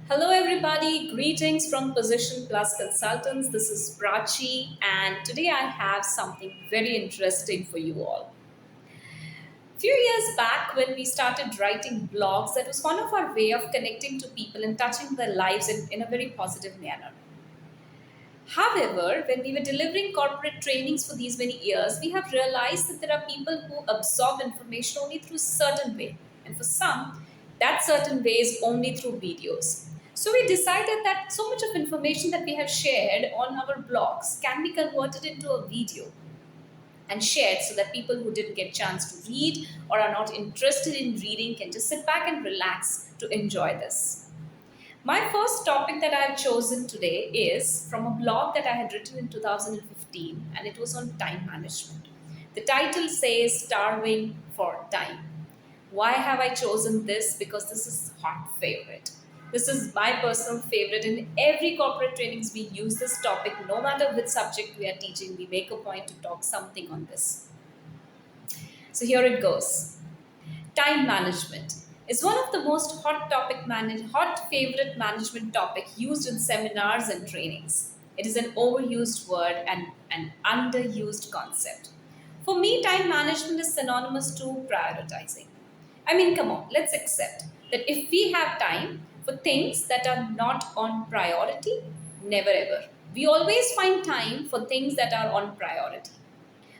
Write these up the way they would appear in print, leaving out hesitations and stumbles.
Hello, everybody. Greetings from Position Plus Consultants. This is Prachi, and today I have something very interesting for you all. A few years back, when we started writing blogs, that was one of our way of connecting to people and touching their lives in a very positive manner. However, when we were delivering corporate trainings for these many years, we have realized that there are people who absorb information only through certain way. And for some, that certain way is only through videos. So we decided that so much of information that we have shared on our blogs can be converted into a video and shared so that people who didn't get chance to read or are not interested in reading can just sit back and relax to enjoy this. My first topic that I've chosen today is from a blog that I had written in 2015, and it was on time management. The title says Starving for Time. Why have I chosen this? Because this is hot favorite. This is my personal favorite. In every corporate trainings, we use this topic. No matter which subject we are teaching, we make a point to talk something on this. So here it goes. Time management is one of the most hot favorite management topic used in seminars and trainings. It is an overused word and an underused concept. For me, time management is synonymous to prioritizing. I mean, come on, let's accept that if we have time for things that are not on priority, never ever. We always find time for things that are on priority.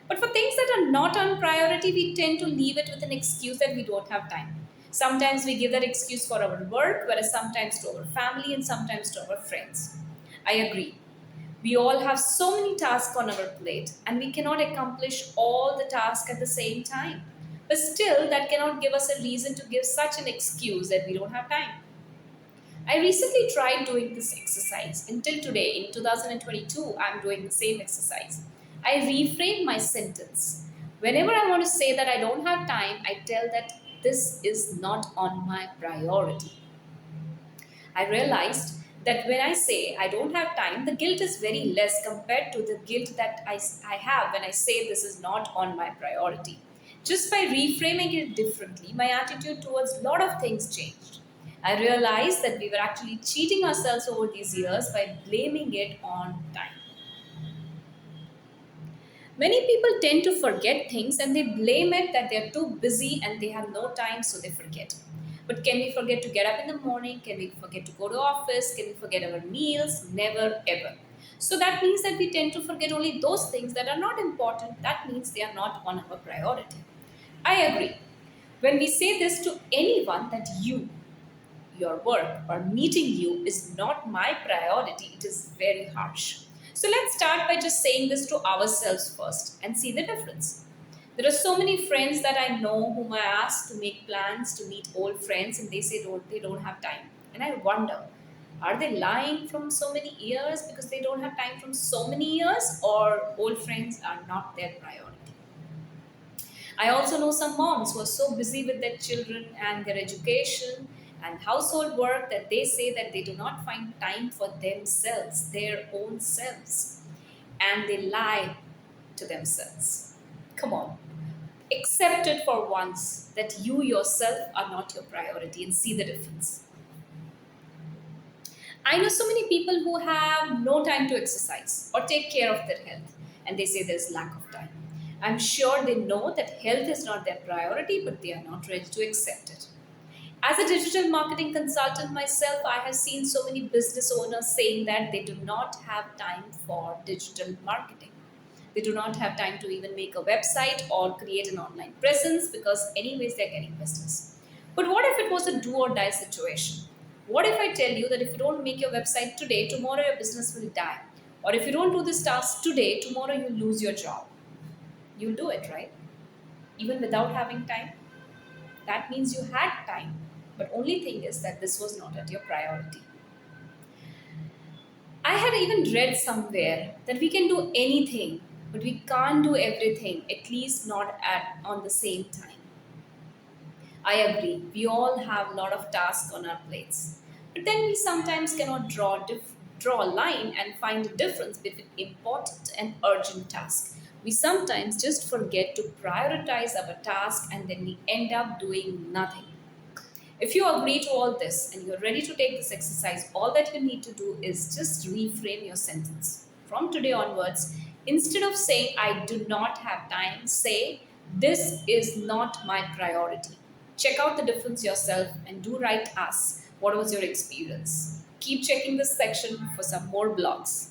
But for things that are not on priority, we tend to leave it with an excuse that we don't have time. Sometimes we give that excuse for our work, whereas sometimes to our family and sometimes to our friends. I agree. We all have so many tasks on our plate, and we cannot accomplish all the tasks at the same time. But still, that cannot give us a reason to give such an excuse that we don't have time. I recently tried doing this exercise. Until today, in 2022, I'm doing the same exercise. I reframe my sentence. Whenever I want to say that I don't have time, I tell that this is not on my priority. I realized that when I say I don't have time, the guilt is very less compared to the guilt that I have when I say this is not on my priority. Just by reframing it differently, my attitude towards a lot of things changed. I realized that we were actually cheating ourselves over these years by blaming it on time. Many people tend to forget things and they blame it that they're too busy and they have no time, so they forget. But can we forget to get up in the morning? Can we forget to go to office? Can we forget our meals? Never ever. So that means that we tend to forget only those things that are not important. That means they are not on our priority. I agree. When we say this to anyone that your work or meeting you is not my priority, it is very harsh. So let's start by just saying this to ourselves first and see the difference. There are so many friends that I know whom I ask to make plans to meet old friends and they say they don't have time. And I wonder, are they lying from so many years because they don't have time from so many years, or old friends are not their priority? I also know some moms who are so busy with their children and their education and household work that they say that they do not find time for themselves, their own selves, and they lie to themselves. Come on, accept it for once that you yourself are not your priority and see the difference. I know so many people who have no time to exercise or take care of their health, and they say there's lack of time. I'm sure they know that health is not their priority, but they are not ready to accept it. As a digital marketing consultant myself, I have seen so many business owners saying that they do not have time for digital marketing. They do not have time to even make a website or create an online presence because, anyways, they're getting business. But what if it was a do or die situation? What if I tell you that if you don't make your website today, tomorrow your business will die? Or if you don't do this task today, tomorrow you lose your job? You'll do it, right? Even without having time. That means you had time. But only thing is that this was not at your priority. I had even read somewhere that we can do anything, but we can't do everything, at least not at on the same time. I agree. We all have a lot of tasks on our plates. But then we sometimes cannot draw a line and find a difference between important and urgent tasks. We sometimes just forget to prioritize our task and then we end up doing nothing. If you agree to all this and you're ready to take this exercise, all that you need to do is just reframe your sentence. From today onwards, instead of saying, I do not have time, say, this is not my priority. Check out the difference yourself and do write us what was your experience. Keep checking this section for some more blogs.